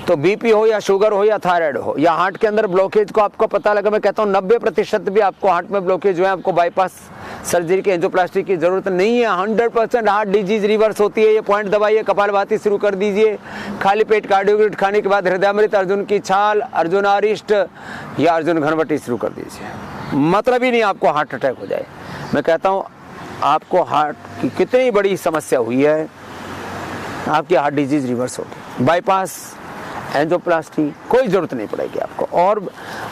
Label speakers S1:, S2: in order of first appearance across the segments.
S1: तो बीपी हो या शुगर हो या थायराइड हो या हार्ट के अंदर ब्लॉकेज को आपको पता लगा, मैं कहता हूँ 90% भी आपको हार्ट में ब्लॉकेज जो है आपको बाईपास सर्जरी की एंजियोप्लास्टी की जरूरत नहीं है। 100% हार्ट डिजीज रिवर्स होती है। ये पॉइंट दबाइए, कपालभाति शुरू कर दीजिए, खाली पेट कार्डियोग्रिड खाने के बाद हृदयामृत, अर्जुन की छाल, अर्जुन आरिष्ट या अर्जुन घनवटी शुरू कर दीजिए। मतलब ही नहीं आपको हार्ट अटैक हो जाए। मैं कहता हूँ आपको हार्ट की कितनी बड़ी समस्या हुई है, आपकी हार्ट डिजीज रिवर्स होगी। बाईपास एंजियोप्लास्टी कोई जरूरत नहीं पड़ेगी आपको। और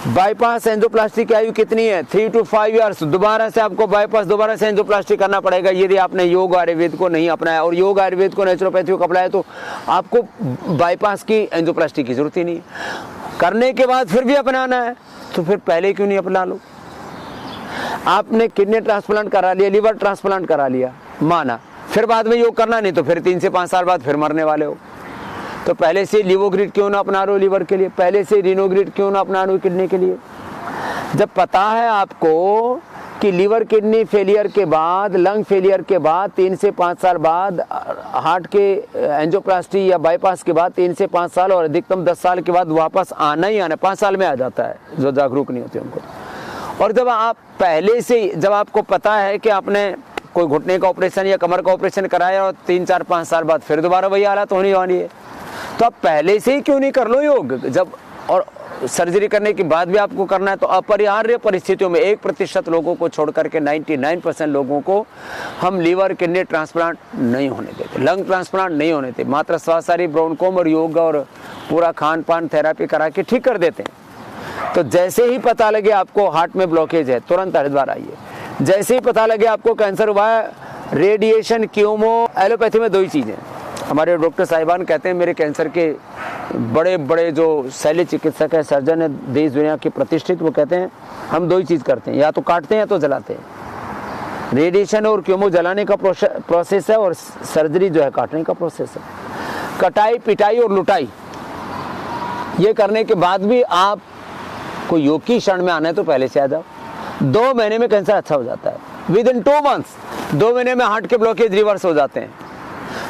S1: बाईपास एंजियोप्लास्टी की आयु कितनी है? 3 to 5 ईयर्स। दोबारा से आपको बाईपास दोबारा से एंजियोप्लास्टी करना पड़ेगा यदि आपने योग आयुर्वेद को नहीं अपनाया। और योग आयुर्वेद को नेचुरोपैथी को अपनाया तो आपको बाईपास की एंजियोप्लास्टी की जरूरत ही नहीं। करने के बाद फिर भी अपनाना है तो फिर पहले क्यों नहीं अपना लो? आपने किडनी ट्रांसप्लांट करा लिया, लीवर ट्रांसप्लांट करा लिया, माना, फिर बाद में योग करना नहीं तो फिर 3 से 5 साल बाद फिर मरने वाले हो। तो पहले से लिवोग्रिड क्यों ना अपना लो लीवर के लिए? पहले से रिनोग्रिड क्यों ना अपना लो किडनी के लिए? जब पता है आपको कि लीवर किडनी फेलियर के बाद, लंग फेलियर के बाद 3 से 5 साल बाद, हार्ट के एंजियोप्लास्टी या बाईपास के बाद 3 से 5 साल और अधिकतम 10 साल के बाद वापस आना ही आना, 5 साल में आ जाता है जो जागरूक नहीं होते उनको। और जब आप पहले से, जब आपको पता है कि आपने कोई घुटने का ऑपरेशन या कमर का ऑपरेशन कराया और 3, 4, 5 साल बाद फिर दोबारा वही हालत होने वाली है, तो आप पहले से ही क्यों नहीं कर लो योग? जब और सर्जरी करने के बाद भी आपको करना है तो अपरिहार्य परिस्थितियों में 1% लोगों को छोड़ करके 99% लोगों को हम लीवर किडनी ट्रांसप्लांट नहीं होने देते, लंग ट्रांसप्लांट नहीं होने देते। मात्र श्वासारी ब्रोनकोम और योग और पूरा खान पान थेरापी करा के ठीक कर देते हैं। तो जैसे ही पता लगे आपको हार्ट में ब्लॉकेज है, तुरंत हरिद्वार आइए। जैसे ही पता लगे आपको कैंसर हुआ है, रेडिएशन, कीमो, एलोपैथी में 2 ही चीज़ें। हमारे डॉक्टर साहिबान कहते हैं, मेरे कैंसर के बड़े बड़े जो शल्य चिकित्सक है, सर्जन है देश दुनिया के प्रतिष्ठित, वो कहते हैं हम 2 ही चीज़ करते हैं, या तो काटते हैं या तो जलाते हैं। रेडिएशन और कीमो जलाने का प्रोसेस है और सर्जरी जो है काटने का प्रोसेस है। कटाई, पिटाई और लुटाई ये करने के बाद भी आप को योग की शरण में आना है तो पहले से आ जाओ। 2 महीने में कैंसर अच्छा हो जाता है। विदिन 2 मंथ्स, 2 महीने में हार्ट के ब्लॉकेज रिवर्स हो जाते हैं।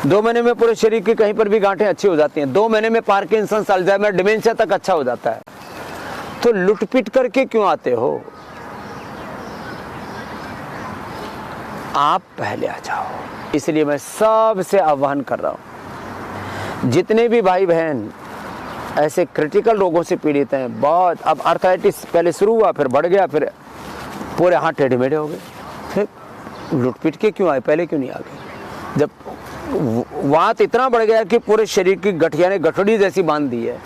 S1: 2 महीने में पूरे शरीर की कहीं पर भी गांठें अच्छी हो जाती हैं। 2 महीने में पार्किंसंस, अल्जाइमर, डिमेंशिया तक अच्छा हो जाता है। तो लुटपिट करके क्यों आते हो? आप पहले आ जाओ। इसलिए मैं सबसे आह्वान कर रहा हूं, जितने भी भाई बहन ऐसे क्रिटिकल रोगों से पीड़ित हैं, बहुत, अब आर्थराइटिस पहले शुरू हुआ, फिर बढ़ गया, फिर पूरे हाथ टेढ़े मेढ़े हो गए, फिर लुटपिट के क्यों आए? पहले क्यों नहीं आ गए? जब वात इतना बढ़ गया कि पूरे शरीर की गठिया ने गठड़ी जैसी बांध दी है,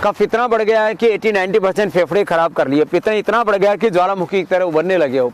S1: कफ इतना बढ़ गया है कि 80-90% फेफड़े खराब कर लिए, पित्त इतना बढ़ गया कि ज्वालामुखी की तरह उभरने लगे हो।